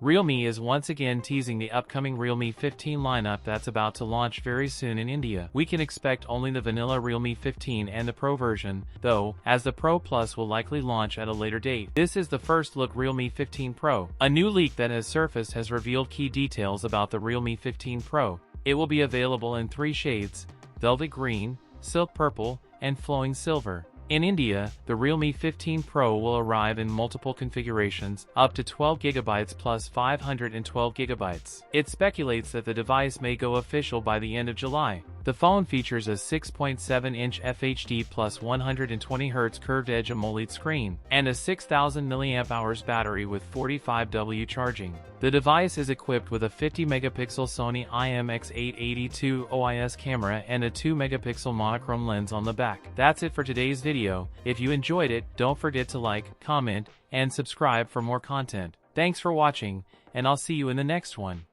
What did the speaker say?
Realme is once again teasing the upcoming Realme 15 lineup that's about to launch very soon in India. We can expect only the vanilla Realme 15 and the Pro version, though, as the Pro Plus will likely launch at a later date. This is the first look Realme 15 Pro. A new leak that has surfaced has revealed key details about the Realme 15 Pro. It will be available in 3 shades: velvet green, silk purple, and flowing silver. In India, the Realme 15 Pro will arrive in multiple configurations, up to 12GB plus 512GB. It speculates that the device may go official by the end of July. The phone features a 6.7-inch FHD plus 120Hz curved edge AMOLED screen, and a 6000 mAh battery with 45W charging. The device is equipped with a 50-megapixel Sony IMX882 OIS camera and a 2-megapixel monochrome lens on the back. That's it for today's video. If you enjoyed it, don't forget to like, comment, and subscribe for more content. Thanks for watching, and I'll see you in the next one.